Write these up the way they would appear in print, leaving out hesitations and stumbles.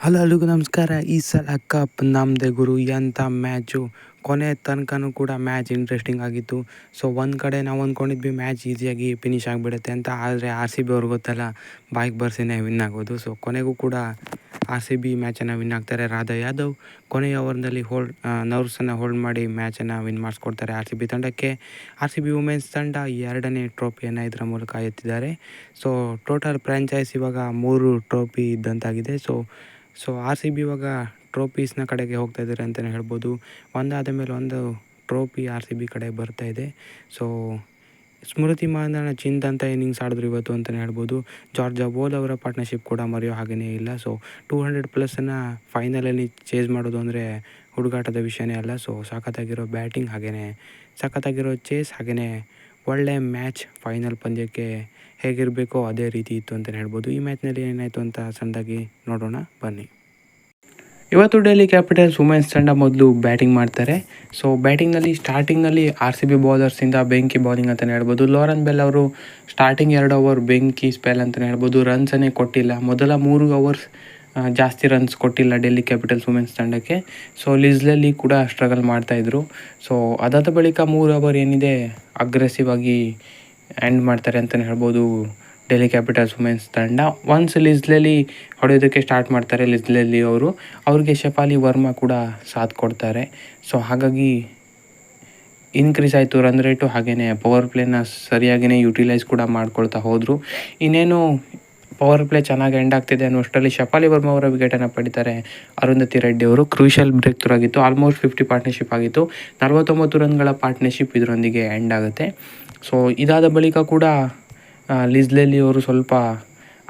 Hello ಎಲ್ರಿಗೂ ನಮಸ್ಕಾರ. ಈ ಸಲ ಕಪ್ ನಮ್ಮದೇ ಗುರು. ಎಂಥ ಮ್ಯಾಚು, ಕೊನೆ ತನಕನೂ ಕೂಡ ಮ್ಯಾಚ್ ಇಂಟ್ರೆಸ್ಟಿಂಗ್ ಆಗಿತ್ತು. ಸೊ ಒಂದು ಕಡೆ ನಾವು ಅಂದ್ಕೊಂಡಿದ್ವಿ ಮ್ಯಾಚ್ ಈಸಿಯಾಗಿ ಫಿನಿಶ್ ಆಗಿಬಿಡುತ್ತೆ ಅಂತ. ಆದರೆ ಆರ್ ಸಿ ಬಿ ಅವ್ರಿಗೆ ಗೊತ್ತಲ್ಲ, ಬಾಯಿಗೆ ಬರ್ಸಿನೇ ವಿನ್ ಆಗೋದು. ಸೊ ಕೊನೆಗೂ ಕೂಡ ಆರ್ ಸಿ ಬಿ ಮ್ಯಾಚನ್ನು ವಿನ್ ಆಗ್ತಾರೆ. ರಾಧಾ ಯಾದವ್ ಕೊನೆಯ ಓವರ್ನಲ್ಲಿ ನರ್ವ್ಸನ್ನು ಹೋಲ್ಡ್ ಮಾಡಿ ಮ್ಯಾಚನ್ನು ವಿನ್ ಮಾಡಿಸ್ಕೊಡ್ತಾರೆ ಆರ್ ಸಿ ಬಿ ತಂಡಕ್ಕೆ. ಆರ್ ಸಿ ಬಿ ವುಮೆನ್ಸ್ ತಂಡ 2ನೇ ಟ್ರೋಫಿಯನ್ನು ಇದರ ಮೂಲಕ ಎತ್ತಿದ್ದಾರೆ. ಸೊ ಟೋಟಲ್ ಫ್ರ್ಯಾಂಚೈಸ್ ಇವಾಗ 3 ಟ್ರೋಫಿ ಇದ್ದಂತಾಗಿದೆ. ಸೊ ಆರ್ ಸಿ ಬಿ ಇವಾಗ ಟ್ರೋಫೀಸ್ನ ಕಡೆಗೆ ಹೋಗ್ತಾ ಇದ್ದಾರೆ ಅಂತಲೇ ಹೇಳ್ಬೋದು. ಒಂದಾದ ಮೇಲೆ ಒಂದು ಟ್ರೋಫಿ ಆರ್ ಸಿ ಬಿ ಕಡೆ ಬರ್ತಾ ಇದೆ. ಸೊ ಸ್ಮೃತಿ ಮಂಧನ ಚಿಂದಂತ ಇನ್ನಿಂಗ್ಸ್ ಆಡಿದ್ರು ಇವತ್ತು ಅಂತಲೇ ಹೇಳ್ಬೋದು. ಜಾರ್ಜಾ ಬೋಲ್ ಅವರ ಪಾರ್ಟ್ನರ್ಶಿಪ್ ಕೂಡ ಮರೆಯೋ ಹಾಗೆಯೇ ಇಲ್ಲ. ಸೊ 200+ ಫೈನಲಲ್ಲಿ ಚೇಸ್ ಮಾಡೋದು ಅಂದರೆ ಹುಡುಗಾಟದ ವಿಷಯನೇ ಅಲ್ಲ. ಸೊ ಸಖತ್ತಾಗಿರೋ ಬ್ಯಾಟಿಂಗ್, ಹಾಗೆಯೇ ಸಖತ್ತಾಗಿರೋ ಚೇಸ್, ಹಾಗೆಯೇ ಒಳ್ಳೆ ಮ್ಯಾಚ್. ಫೈನಲ್ ಪಂದ್ಯಕ್ಕೆ ಹೇಗಿರಬೇಕೋ ಅದೇ ರೀತಿ ಇತ್ತು ಅಂತಲೇ ಹೇಳ್ಬೋದು. ಈ ಮ್ಯಾಚ್ನಲ್ಲಿ ಏನಾಯಿತು ಅಂತ ಸಣ್ಣದಾಗಿ ನೋಡೋಣ ಬನ್ನಿ. ಇವತ್ತು ಡೆಲ್ಲಿ ಕ್ಯಾಪಿಟಲ್ಸ್ ವುಮೆನ್ಸ್ ತಂಡ ಮೊದಲು ಬ್ಯಾಟಿಂಗ್ ಮಾಡ್ತಾರೆ. ಸೊ ಸ್ಟಾರ್ಟಿಂಗ್ನಲ್ಲಿ ಆರ್ ಸಿ ಬಿ ಬೌಲರ್ಸಿಂದ ಬೆಂಕಿ ಬೌಲಿಂಗ್ ಅಂತಲೇ ಹೇಳ್ಬೋದು. ಲೋರನ್ ಬೆಲ್ ಅವರು ಸ್ಟಾರ್ಟಿಂಗ್ 2 ಓವರ್ ಬೆಂಕಿ ಸ್ಪೆಲ್ ಅಂತಲೇ ಹೇಳ್ಬೋದು. ರನ್ಸನ್ನೇ ಕೊಟ್ಟಿಲ್ಲ. ಮೊದಲ 3 ಓವರ್ಸ್ ಜಾಸ್ತಿ ರನ್ಸ್ ಕೊಟ್ಟಿಲ್ಲ ಡೆಲ್ಲಿ ಕ್ಯಾಪಿಟಲ್ಸ್ ವುಮೆನ್ಸ್ ತಂಡಕ್ಕೆ. ಸೊ ಲಿಸ್ಲಲ್ಲಿ ಕೂಡ ಸ್ಟ್ರಗಲ್ ಮಾಡ್ತಾಯಿದ್ರು. ಸೊ ಅದಾದ ಬಳಿಕ 3 ಓವರ್ ಏನಿದೆ ಅಗ್ರೆಸಿವ್ ಆಗಿ ಎಂಡ್ ಮಾಡ್ತಾರೆ ಅಂತಲೇ ಹೇಳ್ಬೋದು ಡೆಲ್ಲಿ ಕ್ಯಾಪಿಟಲ್ಸ್ ವುಮೆನ್ಸ್ ತಂಡ. ಒನ್ಸ್ ಲಿಸ್ಲಲ್ಲಿ ಹೊಡೆಯೋದಕ್ಕೆ ಸ್ಟಾರ್ಟ್ ಮಾಡ್ತಾರೆ ಲಿಸ್ಲಲ್ಲಿ ಅವ್ರಿಗೆ ಶಫಾಲಿ ವರ್ಮಾ ಕೂಡ ಸಾಥ್ ಕೊಡ್ತಾರೆ. ಸೊ ಹಾಗಾಗಿ ಇನ್ಕ್ರೀಸ್ ಆಯಿತು ರನ್ ರೇಟು, ಹಾಗೆಯೇ ಪವರ್ ಪ್ಲೇನ ಸರಿಯಾಗಿಯೇ ಯುಟಿಲೈಸ್ ಕೂಡ ಮಾಡ್ಕೊಳ್ತಾ ಹೋದರು. ಇನ್ನೇನು ಪವರ್ ಪ್ಲೇ ಚೆನ್ನಾಗಿ ಎಂಡ್ ಆಗ್ತಿದೆ ಅನ್ನೋಷ್ಟರಲ್ಲಿ ಶಫಾಲಿ ವರ್ಮಾ ಅವರ ವಿಕೆಟನ್ನು ಪಡಿತಾರೆ ಅರುಂಧತಿ ರೆಡ್ಡಿ ಅವರು. ಕ್ರೂಷಿಯಲ್ ಬ್ರೇಕ್ ಥ್ರೂ ಆಗಿತ್ತು. ಆಲ್ಮೋಸ್ಟ್ 50 ಪಾರ್ಟ್ನರ್ಶಿಪ್ ಆಗಿತ್ತು. 49 ರನ್ಗಳ ಪಾರ್ಟ್ನರ್ಶಿಪ್ ಇದರೊಂದಿಗೆ ಎಂಡ್ ಆಗುತ್ತೆ. ಸೊ ಇದಾದ ಬಳಿಕ ಕೂಡ ಲಿಸ್ಲಲ್ಲಿ ಅವರು ಸ್ವಲ್ಪ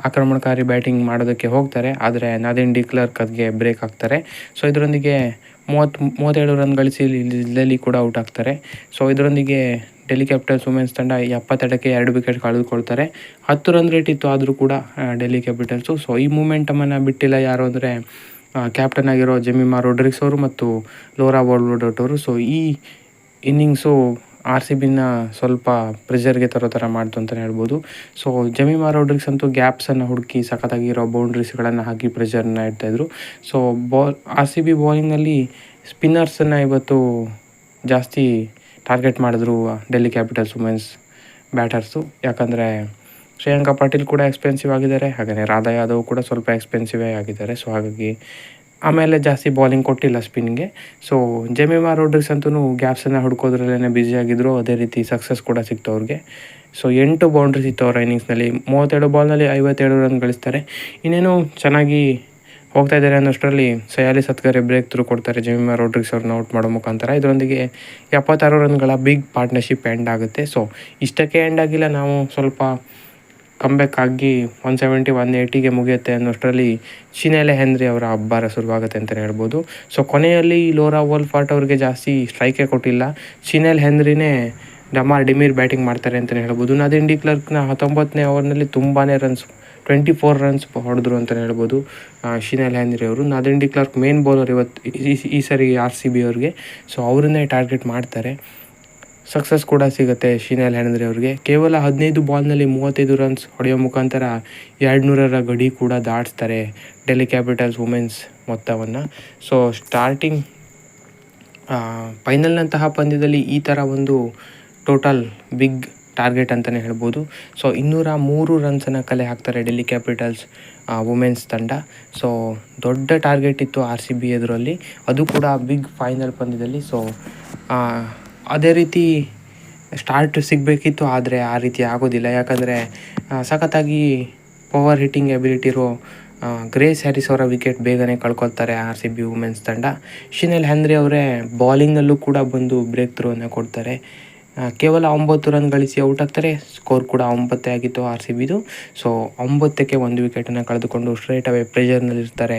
ಆಕ್ರಮಣಕಾರಿ ಬ್ಯಾಟಿಂಗ್ ಮಾಡೋದಕ್ಕೆ ಹೋಗ್ತಾರೆ. ಆದರೆ ನಾದಿನ್ ಡಿ ಕ್ಲರ್ಕ್ ಅದಕ್ಕೆ ಬ್ರೇಕ್ ಆಗ್ತಾರೆ. ಸೊ ಇದರೊಂದಿಗೆ 37 ರನ್ ಗಳಿಸಿ ಲಿಸ್ಲಲ್ಲಿ ಕೂಡ ಔಟ್ ಆಗ್ತಾರೆ. ಸೊ ಇದರೊಂದಿಗೆ ಡೆಲ್ಲಿ ಕ್ಯಾಪಿಟಲ್ಸ್ ವುಮೆನ್ಸ್ ತಂಡ 72ಕ್ಕೆ 2 ವಿಕೆಟ್ ಕಳೆದುಕೊಳ್ತಾರೆ. 10 ರನ್ ರೇಟ್ ಇತ್ತು ಆದರೂ ಕೂಡ ಡೆಲ್ಲಿ ಕ್ಯಾಪಿಟಲ್ಸು. ಸೊ ಈ ಮೂಮೆಂಟಮನ್ನು ಬಿಟ್ಟಿಲ್ಲ ಯಾರು ಅಂದರೆ ಕ್ಯಾಪ್ಟನ್ ಆಗಿರೋ ಜೆಮಿಮಾ ರೋಡ್ರಿಗ್ಸ್ ಅವರು ಮತ್ತು ಲೋರಾ ವೋಲ್ವರ್ಡೋಟ್ ಅವರು. ಸೊ ಈ ಇನ್ನಿಂಗ್ಸು ಆರ್ ಸಿ ಬಿನ ಸ್ವಲ್ಪ ಪ್ರೆಷರ್ಗೆ ತರೋ ಥರ ಮಾಡ್ತು ಅಂತಲೇ ಹೇಳ್ಬೋದು. ಸೊ ಜೆಮಿಮಾ ರೋಡ್ರಿಗ್ಸ್ ಅಂತೂ ಗ್ಯಾಪ್ಸನ್ನು ಹುಡುಕಿ ಸಖತ್ತಾಗಿರೋ ಬೌಂಡ್ರೀಸ್ಗಳನ್ನು ಹಾಕಿ ಪ್ರೆಷರ್ನ ಇಡ್ತಾಯಿದ್ರು. ಸೊ ಆರ್ ಸಿ ಬಿ ಬೌಲಿಂಗಲ್ಲಿ ಸ್ಪಿನ್ನರ್ಸನ್ನು ಇವತ್ತು ಜಾಸ್ತಿ ಟಾರ್ಗೆಟ್ ಮಾಡಿದ್ರು ಡೆಲ್ಲಿ ಕ್ಯಾಪಿಟಲ್ಸ್ ವುಮೆನ್ಸ್ ಬ್ಯಾಟರ್ಸು. ಯಾಕಂದರೆ ಶ್ರೇಯಾಂಕಾ ಪಾಟೀಲ್ ಕೂಡ ಎಕ್ಸ್ಪೆನ್ಸಿವ್ ಆಗಿದ್ದಾರೆ, ಹಾಗೆಯೇ ರಾಧಾ ಯಾದವ್ ಕೂಡ ಸ್ವಲ್ಪ ಎಕ್ಸ್ಪೆನ್ಸಿವೇ ಆಗಿದ್ದಾರೆ. ಸೊ ಹಾಗಾಗಿ ಆಮೇಲೆ ಜಾಸ್ತಿ ಬೌಲಿಂಗ್ ಕೊಟ್ಟಿಲ್ಲ ಸ್ಪಿನ್ಗೆ. ಸೊ ಜೆಮಿಮಾ ರೋಡ್ರಿಗ್ಸ್ ಅಂತೂ ಗ್ಯಾಪ್ಸನ್ನು ಹುಡ್ಕೋದ್ರಲ್ಲೇ ಬ್ಯುಸಿಯಾಗಿದ್ದರು. ಅದೇ ರೀತಿ ಸಕ್ಸಸ್ ಕೂಡ ಸಿಕ್ತು ಅವ್ರಿಗೆ. ಸೊ 8 ಬೌಂಡ್ರೀಸ್ ಇತ್ತು ಅವರ ಇನ್ನಿಂಗ್ಸ್ನಲ್ಲಿ. 37 ಬಾಲ್ನಲ್ಲಿ 57 ರನ್ ಗಳಿಸ್ತಾರೆ. ಇನ್ನೇನು ಚೆನ್ನಾಗಿ ಹೋಗ್ತಾ ಇದ್ದಾರೆ ಅನ್ನೋಷ್ಟರಲ್ಲಿ ಸಯಾಲಿ ಸತ್ಗರೆ ಬ್ರೇಕ್ ಥ್ರೂ ಕೊಡ್ತಾರೆ ಜೆಮಿಮಾ ರೋಡ್ರಿಗ್ಸ್ ಅವ್ರನ್ನ ಔಟ್ ಮಾಡೋ ಮುಖಾಂತರ. ಇದರೊಂದಿಗೆ 76 ರನ್ಗಳ ಬಿಗ್ ಪಾರ್ಟ್ನರ್ಶಿಪ್ ಎಂಡ್ ಆಗುತ್ತೆ. ಸೊ ಇಷ್ಟಕ್ಕೆ ಎಂಡ್ ಆಗಿಲ್ಲ, ನಾವು ಸ್ವಲ್ಪ ಕಮ್ಬ್ಯಾಕ್ ಆಗಿ 170 180ಗೆ ಮುಗಿಯುತ್ತೆ ಅನ್ನೋಷ್ಟರಲ್ಲಿ ಶಿನೆಲೆ ಹೆನ್ರಿ ಅವರ ಅಬ್ಬರ ಶುರುವಾಗುತ್ತೆ ಅಂತಲೇ ಹೇಳ್ಬೋದು. ಸೊ ಕೊನೆಯಲ್ಲಿ ಲೋರಾ ವೋಲ್ಫಾರ್ಟ್ ಅವ್ರಿಗೆ ಜಾಸ್ತಿ ಸ್ಟ್ರೈಕೇ ಕೊಟ್ಟಿಲ್ಲ. ಶಿನೆಲ್ ಹೆನ್ರಿನೇ ಡಿಮೀರ್ ಬ್ಯಾಟಿಂಗ್ ಮಾಡ್ತಾರೆ ಅಂತಲೇ ಹೇಳ್ಬೋದು. ನಾದಿನ್ ಡಿ ಕ್ಲರ್ಕ್ನ 19ನೇ ಓವರ್ನಲ್ಲಿ ತುಂಬಾ ರನ್ಸ್ 24 ರನ್ಸ್ ಹೊಡೆದ್ರು ಅಂತಲೇ ಹೇಳ್ಬೋದು ಶಿನೆಲ್ ಹೆನ್ರಿ ಅವರು. ನಾದಿನ್ ಡಿ ಕ್ಲರ್ಕ್ ಮೇನ್ ಬೌಲರ್ ಇವತ್ತು ಈ ಸರಿ ಆರ್ ಸಿ ಬಿ ಅವ್ರಿಗೆ. ಸೊ ಅವರನ್ನೇ ಟಾರ್ಗೆಟ್ ಮಾಡ್ತಾರೆ. ಸಕ್ಸಸ್ ಕೂಡ ಸಿಗುತ್ತೆ ಶಿನೆಲ್ ಹೆನ್ರಿ ಅವ್ರಿಗೆ. ಕೇವಲ 15 ಬಾಲ್ನಲ್ಲಿ 35 ರನ್ಸ್ ಹೊಡೆಯೋ ಮುಖಾಂತರ 200ರ ಗಡಿ ಕೂಡ ದಾಟಿಸ್ತಾರೆ ಡೆಲ್ಲಿ ಕ್ಯಾಪಿಟಲ್ಸ್ ವುಮೆನ್ಸ್ ಮೊತ್ತವನ್ನು. ಸೊ ಸ್ಟಾರ್ಟಿಂಗ್ ಫೈನಲ್ನಂತಹ ಪಂದ್ಯದಲ್ಲಿ ಈ ಥರ ಒಂದು ಟೋಟಲ್ ಬಿಗ್ ಟಾರ್ಗೆಟ್ ಅಂತಲೇ ಹೇಳ್ಬೋದು. ಸೊ 203 ರನ್ಸನ್ನು ಕಲೆ ಹಾಕ್ತಾರೆ ಡೆಲ್ಲಿ ಕ್ಯಾಪಿಟಲ್ಸ್ ವುಮೆನ್ಸ್ ತಂಡ. ಸೊ ದೊಡ್ಡ ಟಾರ್ಗೆಟ್ ಇತ್ತು ಆರ್ ಸಿ ಬಿ ಎದುರಲ್ಲಿ, ಅದು ಕೂಡ ಬಿಗ್ ಫೈನಲ್ ಪಂದ್ಯದಲ್ಲಿ. ಸೊ ಅದೇ ರೀತಿ ಸ್ಟಾರ್ಟ್ ಸಿಗಬೇಕಿತ್ತು, ಆದರೆ ಆ ರೀತಿ ಆಗೋದಿಲ್ಲ. ಯಾಕಂದರೆ ಸಖತ್ತಾಗಿ ಪವರ್ ಹಿಟ್ಟಿಂಗ್ ಎಬಿಲಿಟಿ ಇರೋ ಗ್ರೇಸ್ ಹ್ಯಾರಿಸ್ ಅವರ ವಿಕೆಟ್ ಬೇಗನೆ ಕಳ್ಕೊಳ್ತಾರೆ ಆರ್ ಸಿ ಬಿ ವುಮೆನ್ಸ್ ತಂಡ. ಶಿನೆಲ್ ಹೆನ್ರಿ ಅವರೇ ಬೌಲಿಂಗಲ್ಲೂ ಕೂಡ ಬಂದು ಬ್ರೇಕ್ ಥ್ರೂವನ್ನು ಕೊಡ್ತಾರೆ. ಕೇವಲ 9 ರನ್ ಗಳಿಸಿ ಔಟ್ ಆಗ್ತಾರೆ. ಸ್ಕೋರ್ ಕೂಡ 9 ಆಗಿತ್ತು ಆರ್ ಸಿ ಬಿದು. ಸೊ 9ಕ್ಕೆ 1 ವಿಕೆಟನ್ನು ಕಳೆದುಕೊಂಡು ಸ್ಟ್ರೇಟ್ ಅವೇ ಪ್ರೆಷರ್ನಲ್ಲಿರ್ತಾರೆ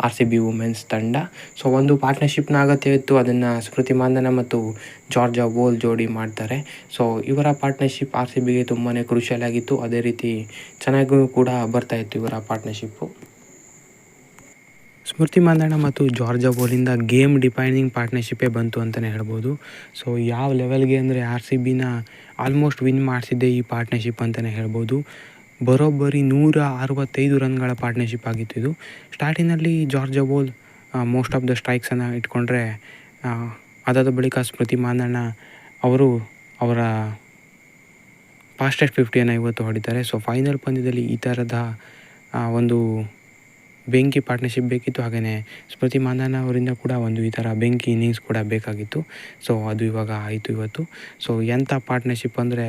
ಆರ್ ಸಿ ಬಿ ವುಮೆನ್ಸ್ ತಂಡ. ಸೊ ಒಂದು ಪಾರ್ಟ್ನರ್ಶಿಪ್ನ ಅಗತ್ಯ ಇತ್ತು, ಅದನ್ನು ಸ್ಮೃತಿ ಮಂಧನ ಮತ್ತು ಜಾರ್ಜಾ ಬೋಲ್ ಜೋಡಿ ಮಾಡ್ತಾರೆ. ಸೊ ಇವರ ಪಾರ್ಟ್ನರ್ಶಿಪ್ ಆರ್ ಸಿ ಬಿಗೆ ತುಂಬಾ ಕ್ರೂಷಿಯಲ್ ಆಗಿತ್ತು. ಅದೇ ರೀತಿ ಚೆನ್ನಾಗೂ ಕೂಡ ಬರ್ತಾಯಿತ್ತು ಇವರ ಪಾರ್ಟ್ನರ್ಶಿಪ್ಪು. ಸ್ಮೃತಿ ಮಂಧನ ಮತ್ತು ಜಾರ್ಜಾ ಬೋಲಿಂದ ಗೇಮ್ ಡಿಫೈನಿಂಗ್ ಪಾರ್ಟ್ನರ್ಶಿಪ್ಪೇ ಬಂತು ಅಂತಲೇ ಹೇಳ್ಬೋದು. ಸೊ ಯಾವ ಲೆವೆಲ್ಗೆ ಅಂದರೆ ಆರ್ ಸಿ ಬಿನ ಆಲ್ಮೋಸ್ಟ್ ವಿನ್ ಮಾಡಿಸಿದ್ದೆ ಈ ಪಾರ್ಟ್ನರ್ಶಿಪ್ ಅಂತಲೇ ಹೇಳ್ಬೋದು. ಬರೋಬ್ಬರಿ 165 ರನ್ಗಳ ಪಾರ್ಟ್ನರ್ಶಿಪ್ ಆಗಿತ್ತು ಇದು. ಸ್ಟಾರ್ಟಿಂಗಲ್ಲಿ Georgia Voll most of the ಸ್ಟ್ರೈಕ್ಸನ್ನು ಇಟ್ಕೊಂಡ್ರೆ, ಅದಾದ ಬಳಿಕ ಸ್ಮೃತಿ ಮಾನಣ್ಣ ಅವರು ಅವರ ಫಾಸ್ಟೆಸ್ಟ್ 50ಯನ್ನು ಇವತ್ತು ಹೊಡಿತಾರೆ. ಸೊ ಫೈನಲ್ ಪಂದ್ಯದಲ್ಲಿ ಈ ಥರದ ಒಂದು ಬೆಂಕಿ ಪಾರ್ಟ್ನರ್ಶಿಪ್ ಬೇಕಿತ್ತು. ಹಾಗೆಯೇ ಸ್ಮೃತಿ ಮಾನಣ್ಣ ಅವರಿಂದ ಕೂಡ ಒಂದು ಈ ಥರ ಬೆಂಕಿ ಇನ್ನಿಂಗ್ಸ್ ಕೂಡ ಬೇಕಾಗಿತ್ತು. ಸೊ ಅದು ಇವಾಗ ಆಯಿತು ಇವತ್ತು. ಸೊ ಎಂಥ ಪಾರ್ಟ್ನರ್ಶಿಪ್ ಅಂದರೆ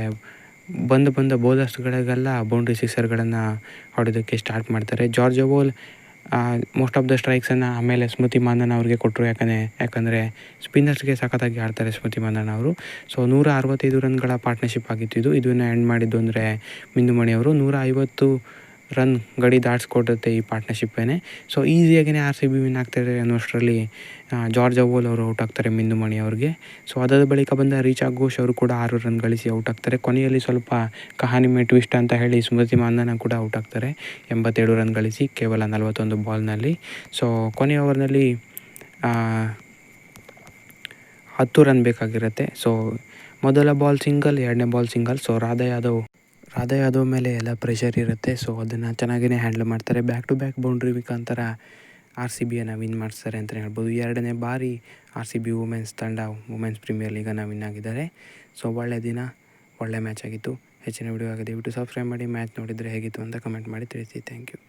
ಬಂದ ಬೌಲರ್ಸ್ಗಳಿಗೆಲ್ಲ ಬೌಂಡ್ರಿ ಸಿಕ್ಸರ್ಗಳನ್ನು ಹೊಡೋದಕ್ಕೆ ಸ್ಟಾರ್ಟ್ ಮಾಡ್ತಾರೆ. Georgia Voll most of the ಸ್ಟ್ರೈಕ್ಸನ್ನು ಆಮೇಲೆ ಸ್ಮೃತಿ ಮಾನಣ್ಣ ಅವ್ರಿಗೆ ಕೊಟ್ಟರು. ಯಾಕಂದರೆ ಸ್ಪಿನ್ನರ್ಸ್ಗೆ ಸಖತ್ತಾಗಿ ಆಡ್ತಾರೆ ಸ್ಮೃತಿ ಮಾನಣ್ಣ ಅವರು. ಸೊ 165 ರನ್ಗಳ ಪಾರ್ಟ್ನರ್ಶಿಪ್ ಆಗಿತ್ತು ಇದನ್ನು ಎಂಡ್ ಮಾಡಿದ್ದು ಅಂದರೆ ಮಿಂದು ಮಣಿ ಅವರು 150 ರನ್ ಗಡಿ ದಾಟಿಸ್ಕೊಡುತ್ತೆ ಈ ಪಾರ್ಟ್ನರ್ಶಿಪ್ಪೇ. ಸೊ ಈಸಿಯಾಗಿಯೇ RCB ವಿನ್ ಆಗ್ತಾರೆ ಅನ್ನೋಷ್ಟರಲ್ಲಿ ಜಾರ್ಜ್ ಬೋಲ್ ಅವರು ಔಟ್ ಆಗ್ತಾರೆ ಮಿಂದು ಮಣಿ ಅವ್ರಿಗೆ. ಸೊ ಅದಾದ ಬಳಿಕ ಬಂದ ರೀಚಾ ಘೋಷ್ ಅವರು ಕೂಡ 6 ರನ್ ಗಳಿಸಿ ಔಟ್ ಆಗ್ತಾರೆ. ಕೊನೆಯಲ್ಲಿ ಸ್ವಲ್ಪ ಕಹಾನಿ ಮೇ ಟ್ವಿಸ್ಟ್ ಅಂತ ಹೇಳಿ ಸ್ಮೃತಿ ಮಾನಣ್ಣ ಕೂಡ ಔಟ್ ಆಗ್ತಾರೆ 87 ರನ್ ಗಳಿಸಿ ಕೇವಲ 41 ಬಾಲ್ನಲ್ಲಿ. ಸೊ ಕೊನೆಯ ಓವರ್ನಲ್ಲಿ 10 ರನ್ ಬೇಕಾಗಿರುತ್ತೆ. ಸೊ ಮೊದಲ ಬಾಲ್ ಸಿಂಗಲ್, ಎರಡನೇ ball single. So Radha Yadav ಮೇಲೆ ಎಲ್ಲ ಪ್ರೆಷರ್ ಇರುತ್ತೆ. ಸೊ ಅದನ್ನು ಚೆನ್ನಾಗಿಯೇ ಹ್ಯಾಂಡಲ್ ಮಾಡ್ತಾರೆ. ಬ್ಯಾಕ್ ಟು ಬ್ಯಾಕ್ ಬೌಂಡ್ರಿ ಮುಖಾಂತರ RCBಯನ್ನು ವಿನ್ ಮಾಡಿಸ್ತಾರೆ ಅಂತಲೇ ಹೇಳ್ಬೋದು. 2ನೇ ಬಾರಿ RCB ವುಮೆನ್ಸ್ ತಂಡ ವುಮೆನ್ಸ್ ಪ್ರೀಮಿಯರ್ ಲೀಗನ್ನು ವಿನ್ ಆಗಿದ್ದಾರೆ. ಸೊ ಒಳ್ಳೆಯ ದಿನ, ಒಳ್ಳೆ ಮ್ಯಾಚ್ ಆಗಿತ್ತು. ಹೆಚ್ಚಿನ ವಿಡಿಯೋ ಆಗಿ ದಯವಿಟ್ಟು ಸಬ್ಸ್ಕ್ರೈಬ್ ಮಾಡಿ. ಮ್ಯಾಚ್ ನೋಡಿದರೆ ಹೇಗಿತ್ತು ಅಂತ ಕಮೆಂಟ್ ಮಾಡಿ ತಿಳಿಸಿ. Thank you.